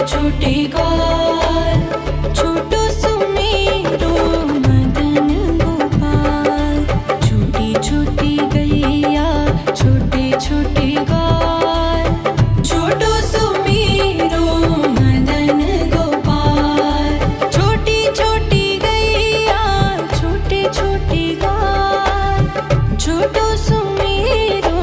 छोटे ग्वाल, छोटो सुमेरो मदन गोपाल। छोटी छोटी गैया छोटे छोटे ग्वाल, छोटो सुमेरो मदन गोपाल। छोटी छोटी गैया छोटे छोटे ग्वाल, छोटो सुमेरो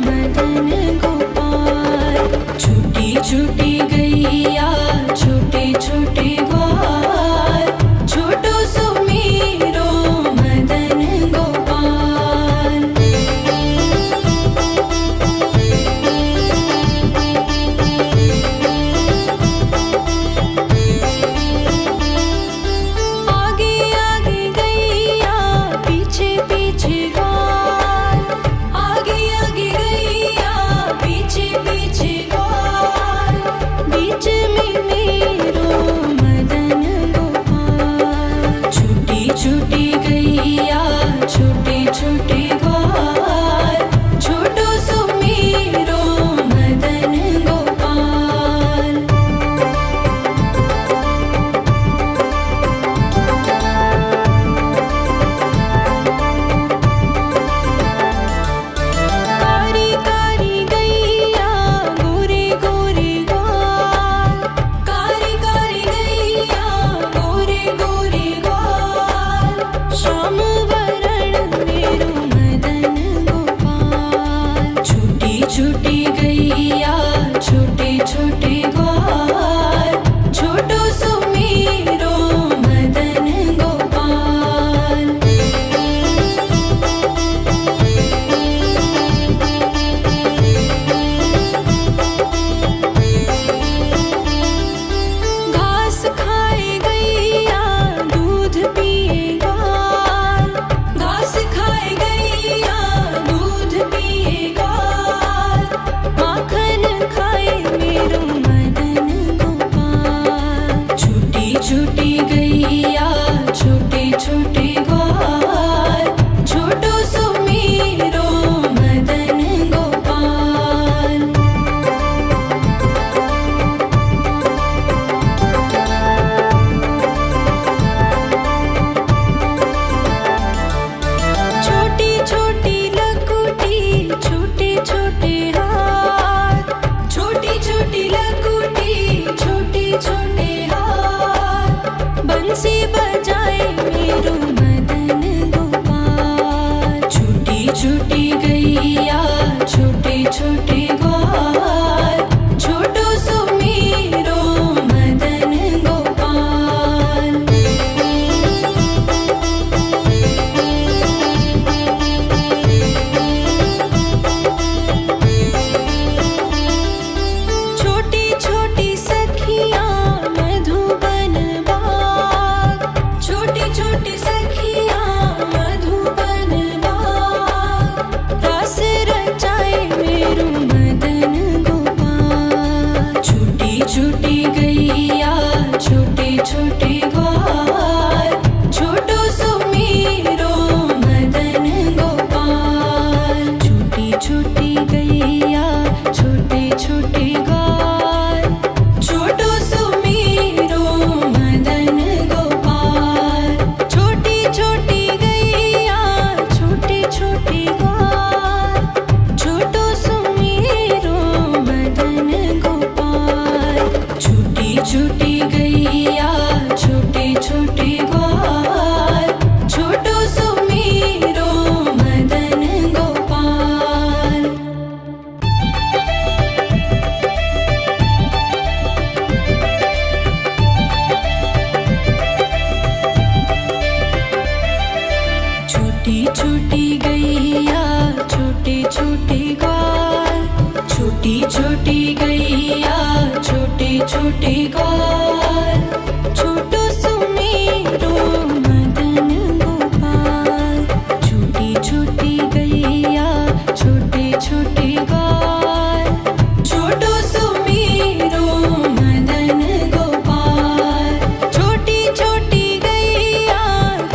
मदन गोपाल। छोटी छोटी गैया छोटे छोटे ग्वाल, छोटो सुमेरो मदन गोपाल। आगे आगे गैया पीछे पीछे ग्वाल, आगे आगे गैया पीछे पीछे ग्वाल। बीच में मेरो मदन गोपाल। छोटी छोटी गैया छोटे छोटे ग्वाल, छोटो सुमेरो मदन गोपाल। कारी कारी गैया गोरे गोरे ग्वाल, कारी कारी गैया गोरे गोरे ग्वाल। श्याम वरण मेरो मदन गोपाल। छोटी छोटी गैया छोटे छोटे ग्वाल, छोटो सुमेरो मदन गोपाल। घास खाए गैया दूध पिए ग्वाल, घास खाए गैया दूध पिए ग्वाल। माखन खाए मेरो मदन गोपाल। छोटी छोटी गैया छोटे छोटे ग्वाल, छोटो सुमेरो मदन गोपाल। छोटी छोटी लकुटी छोटे छोटे हाथ, छोटी छोटी लकुटी छोटे छोटे हाथ। बंसी बजाए मेरो मदन गोपाल। छोटी छोटी गैया छोटे छोटे ग्वाल, छोटो सुमेरो मदन गोपाल। छोटी छोटी सखियाँ मधुबन बाग, छोटी छोटी सखियाँ मधुबन बाग। रास रचाए मेरो मदन गोपाल। छोटी छोटी गैया छोटे छोटे ग्वाल, छोटो सुमेरो मदन गोपाल। छोटी छोटी गैया छोटे छोटे ग्वाल, छोटो सुमेरो मदन गोपाल। छोटी छोटी गैया छोटे छोटे ग्वाल, छोटो सुमेरो मदन गोपाल। छोटी छोटी गैया छोटे छोटे ग्वाल, छोटो सुमेरो मदन गोपाल। छोटी छोटी गैया छोटे छोटे ग्वाल, छोटी छोटी गैया छोटे छोटे ग्वाल, छोटो सुमेरो मदन गोपाल। छोटी छोटी गैया छोटे छोटे ग्वाल, छोटो सुमेरो मदन गोपाल। छोटी छोटी गैया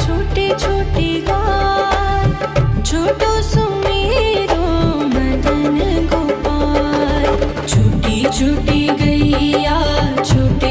छोटे छोटे ग्वाल, छोटो सुमेरो मदन गोपाल। छोटी छोटी गैया छोटे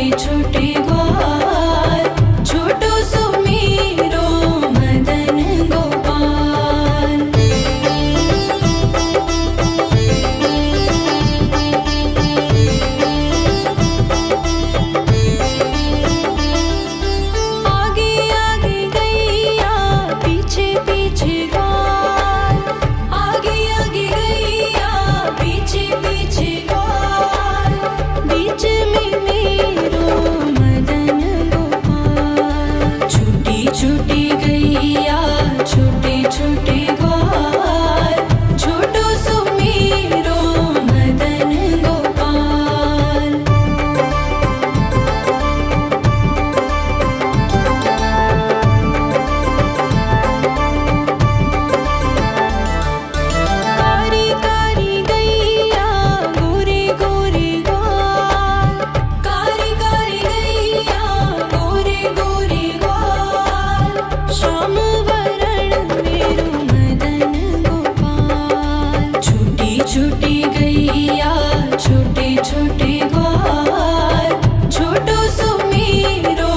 गैया छोटे छोटे ग्वाल छोटो सुमेरो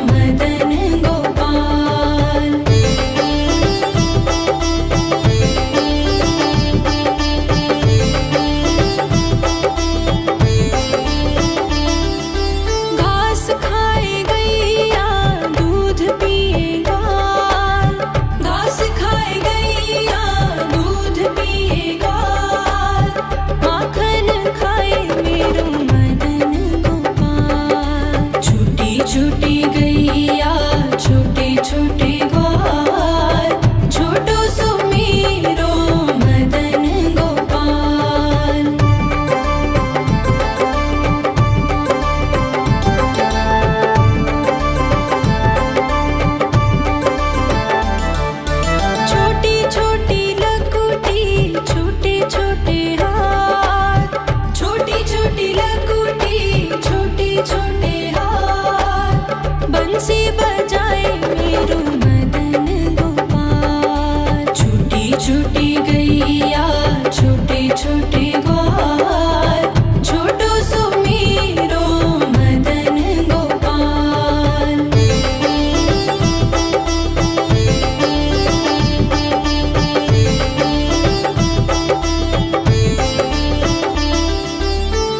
मदन गोपाल। घास खाए गैया दूध पिए ग्वाल घास खाए गैया दूध पिए ग्वाल माखन खाए मेरो मदन गोपाल। छोटी छोटी गैया छोटे छोटे ग्वाल छोटो सुमेरो मदन गोपाल। छोटी छोटी लकुटी छोटे छोटे हाथ छोटी छोटी लकुटी छोटे छोटे हाथ बंसी बजाए मेरो मदन गोपाल। छोटी छोटी गैया छोटे छोटे ग्वाल छोटो सुमेरो मदन गोपाल।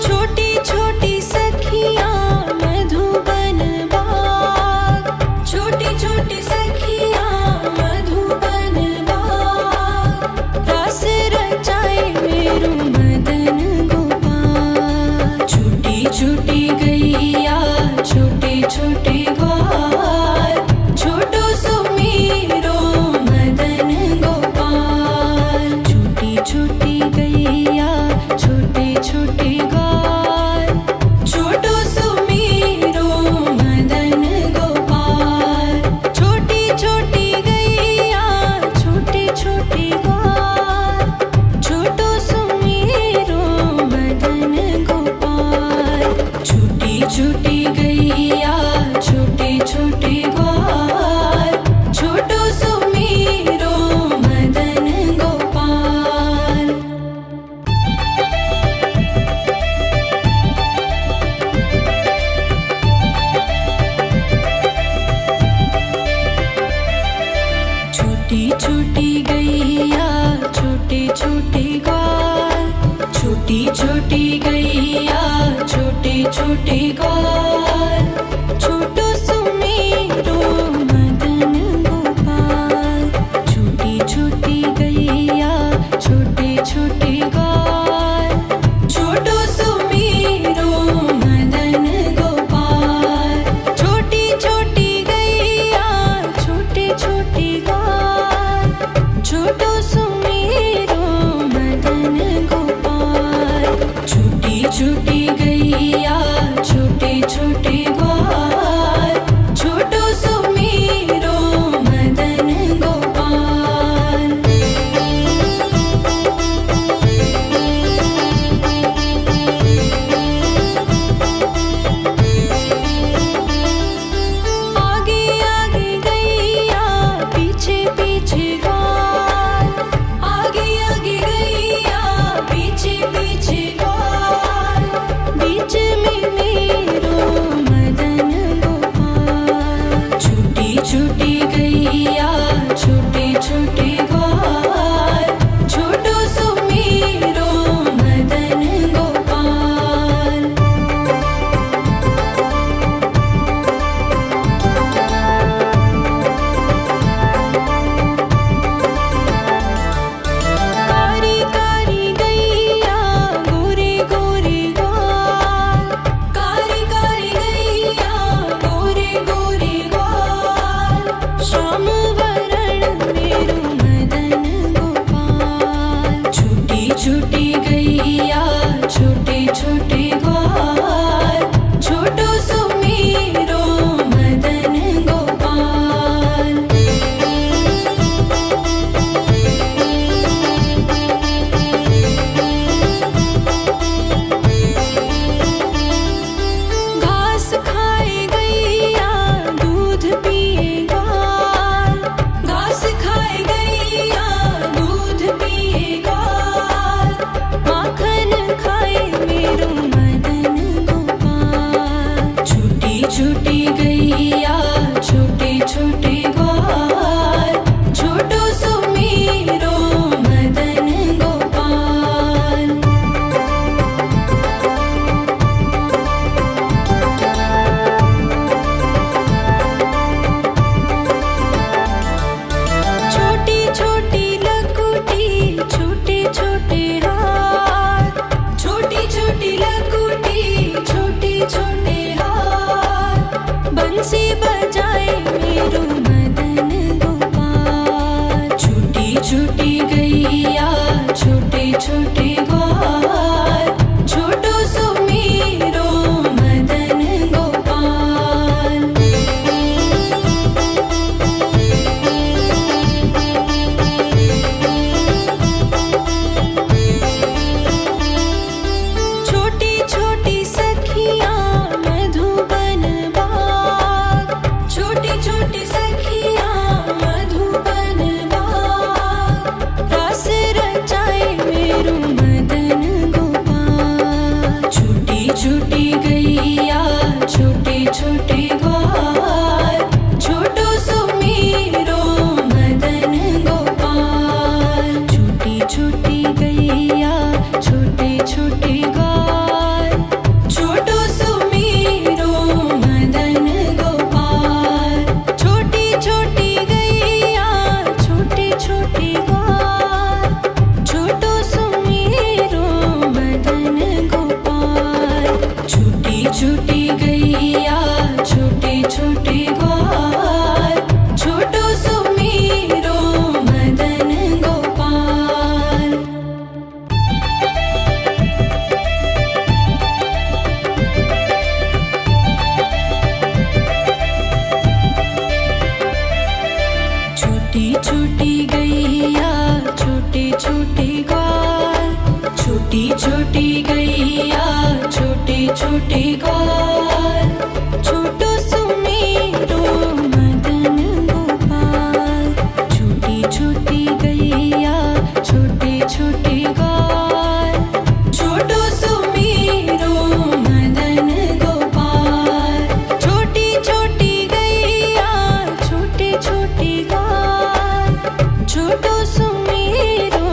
छोटी छोटी सखियाँ मधुबन बाग छोटी छोटी सखियाँ मधुबन बाग रास रचाए मेरो मदन गोपाल। छोटी छोटी गैया छोटे छोटे ग्वाल छोटो सुमेरो मदन गोपाल। छोटी छोटी गैया छोटे छोटे ग्वाल छोटो सुमेरो मदन गोपाल। छोटी छोटी गैया छोटे छोटे ग्वाल छोटो सुमेरो मदन गोपाल। छोटी छोटी गैया छोटे छोटे ग्वाल छोटो सुमेरो मदन गोपाल। छोटी छोटी गैया छोटे छोटे ग्वाल छोटी छोटी गैया छोटे छोटे ग्वाल छोटो सुमेरो मदन गोपाल। छोटी छोटी गैया छोटे छोटे ग्वाल छोटो सुमेरो मदन गोपाल। छोटी छोटी गैया छोटे छोटे ग्वाल छोटो सुमेरो मदन गोपाल। छोटी लकुटी छोटे छोटे हाथ बंसी बजाए मेरो मदन गोपाल। छोटी छोटी गैया छोटे छोटे ग्वाल छोटो सो मेरो मदन गोपाल। छोटी छोटी सखियाँ मधुबन बाग छोटी छोटी सखियाँ मधुबन बाग रस रचाए मेरो मदन गोपाल। छोटी छोटी गैया छोटे छोटे ग्वाल छोटो सो मेरो मदन गोपाल। छोटी छोटी गैया छोटे छोटे ग्वाल छोटो सो मेरो मदन गोपाल। छोटी छोटी गैया छोटे छोटे ग्वाल छोटो सो मेरो मदन गोपाल। छोटी छोटी गैया छोटे छोटे ग्वाल छोटो सो मेरो मदन गोपाल। छोटी छोटी गैया छोटे छोटे ग्वाल छोटी छोटी गैया छोटे छोटे ग्वाल छोटो सो मेरो मदन गोपाल। छोटी छोटी गैया छोटे छोटे ग्वाल छोटो सो मेरो मदन गोपाल। छोटी छोटी गैया छोटे छोटे ग्वाल छोटो सो मेरो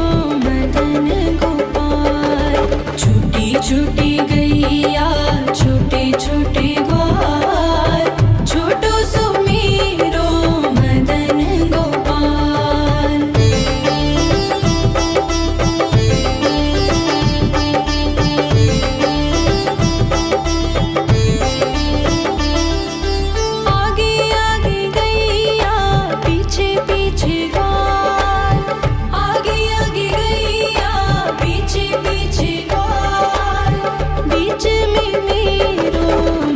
मदन गोपाल। छोटी छोटी गैया छोटे छोटे ग्वाल छोटो सो मेरो मदन गोपाल। आगे आगे गैया पीछे पीछे ग्वाल आगे आगे गैया पीछे पीछे ग्वाल बीच में मेरो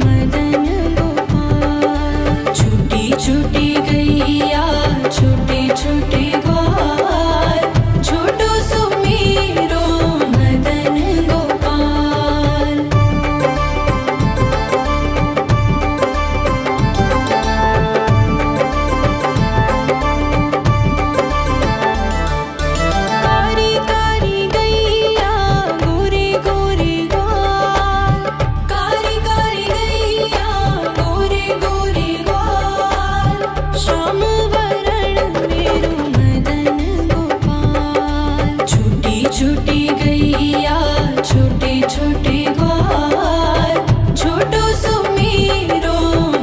मदन गोपाल। छोटी छोटी गैया छोटे छोटे ग्वाल छोटो सो मेरो मदन गोपाल। कारी कारी गैया गोरे गोरे ग्वाल कारी कारी गैया गोरे गोरे ग्वाल श्याम वरण मेरो मदन गोपाल। छोटी छोटी गैया छोटे छोटे ग्वाल छोटो सो मेरो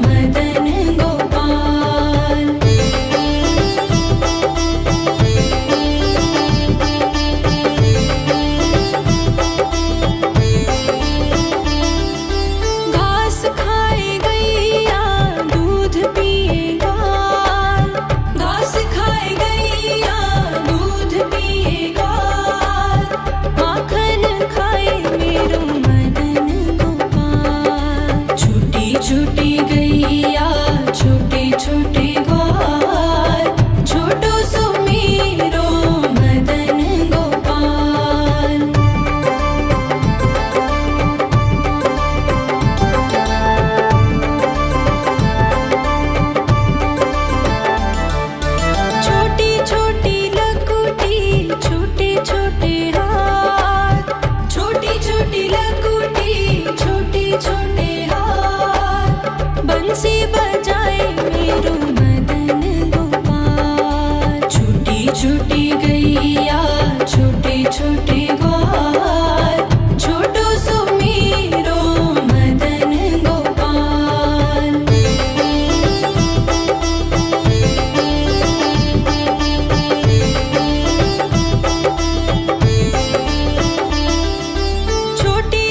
मदन गोपाल। घास खाए गैया दूध पिए ग्वाल घास खाए गैया दूध पिए ग्वाल माखन खाए मेरो मदन गोपाल। छोटी छोटी गैया छोटे छोटे ग्वाल छोटो सो मेरो मदन गोपाल। छोटी छोटी लकुटी छोटे छोटे हाथ छोटी छोटी लकुटी छोटे छोटे हाथ बंसी बजाए मेरो मदन गोपाल। छोटी छोटी गैया छोटे छोटे ग्वाल छोटो सो मेरो मदन गोपाल। छोटी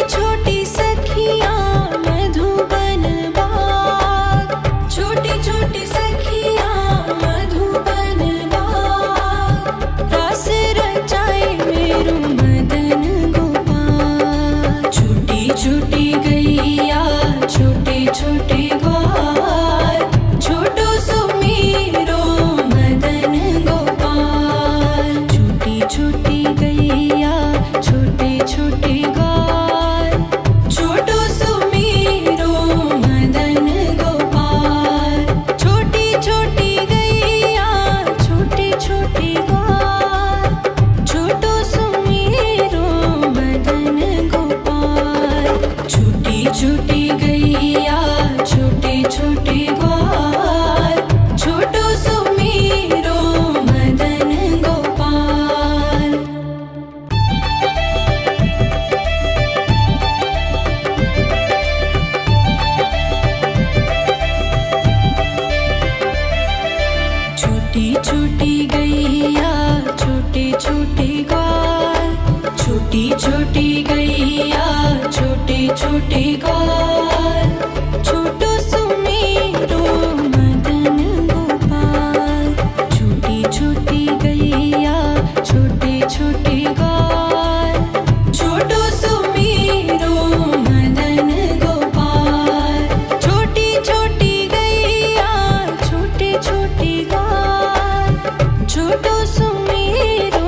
छोटे ग्वाल, छोटो सुमेरो मदन गोपाल। छोटी छोटी गैया छोटे छोटे ग्वाल, छोटो सुमेरो मदन गोपाल। छोटी छोटी गैया छोटे छोटे ग्वाल, छोटो सुमेरो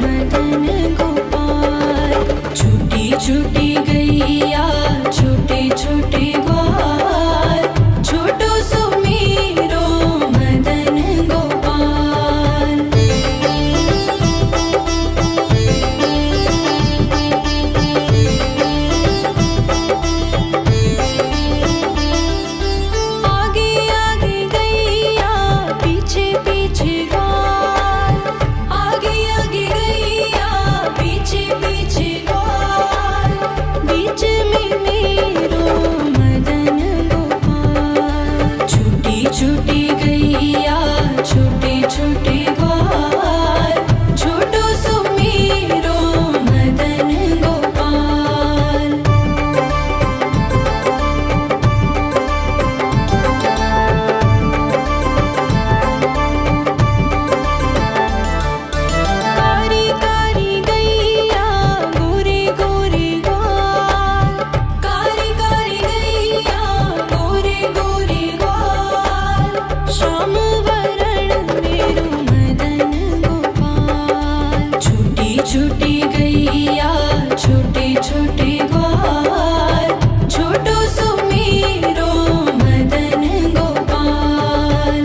मदन गोपाल। छोटी छोटी गैया छोटे छोटे ग्वाल, छोटो सुमेरो मदन गोपाल। आगे आगे गैया पीछे पीछे ग्वाल, आगे आगे गैया पीछे पीछे ग्वाल। बीच में मेरो मदन गोपाल। छोटी छोटी गैया छोटे छोटे ग्वाल, छोटो सुमेरो मदन गोपाल। कारी कारी गैया गोरे गोरे ग्वाल, कारी कारी गैया गोरे गोरे ग्वाल। श्याम वरण मेरो मदन गोपाल। छोटी छोटी गैया छोटे छोटे ग्वाल, छोटो सुमेरो मदन गोपाल।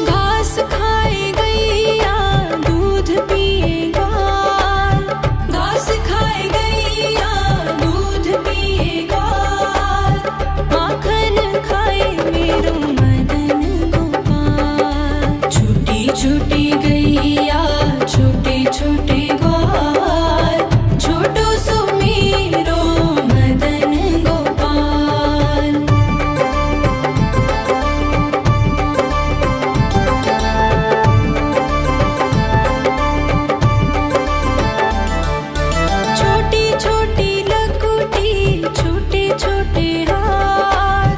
घास खाए गैया दूध पिए ग्वाल, घास खाए गैया दूध पिए ग्वाल। माखन खाए मेरो मदन गोपाल। छोटी छोटी गैया छोटे छोटे ग्वाल, छोटो सुमेरो मदन गोपाल। छोटी छोटी लकुटी छोटे छोटे हाथ,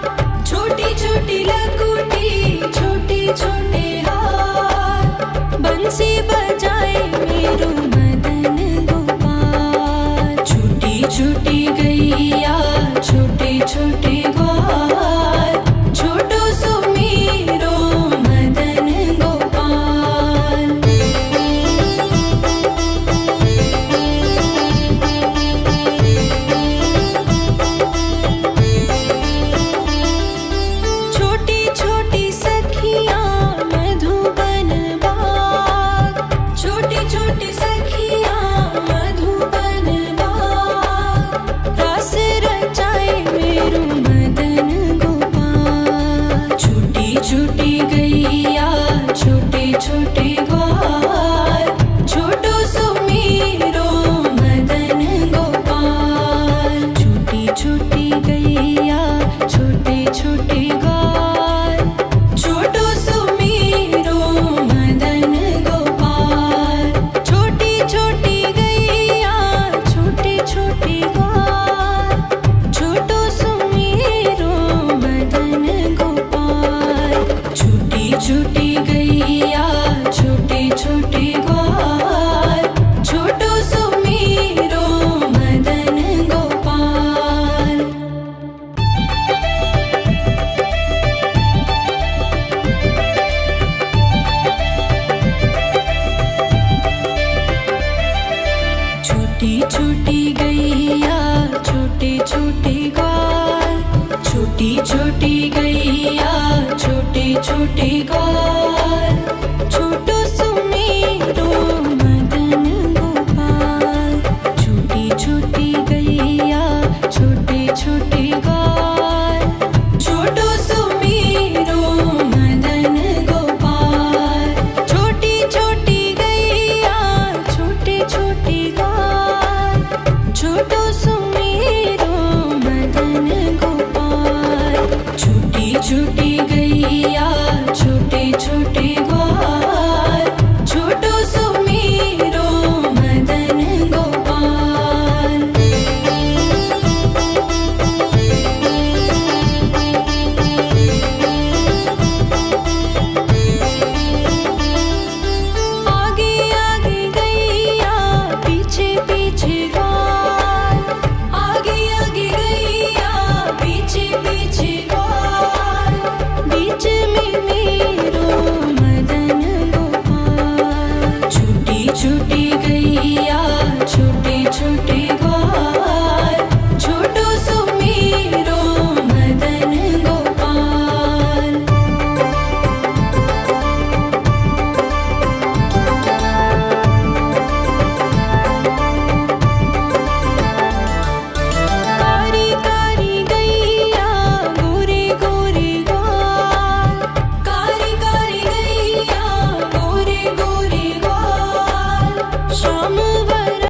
छोटी छोटी लकुटी छोटे छोटे हाथ। बंसी बजाए मेरो मदन गोपाल। छोटी छोटी गैया छोटे छोटे ग्वाल, छोटो सुमेरो मदन गोपाल। छोटी छोटी सखियाँ मधुबन बाग, छोटी छोटी सखियाँ मधुबन बाग। रास रचाए मेरो मदन गोपाल। छोटी छोटी गैया छोटे छोटे ग्वाल, छोटो सुमेरो मदन गोपाल। छोटी छोटी गैया छोटे छोटे ग्वाल, छोटो सुमेरो मदन गोपाल। छोटी छोटी गैया छोटे छोटे ग्वाल, छोटो सुमेरो मदन गोपाल। छोटी छोटी गैया छोटे छोटे ग्वाल, छोटो सुमेरो मदन गोपाल। छोटी छोटी गैया छोटे छोटे ग्वाल, छोटी छोटी गैया छोटे छोटे ग्वाल।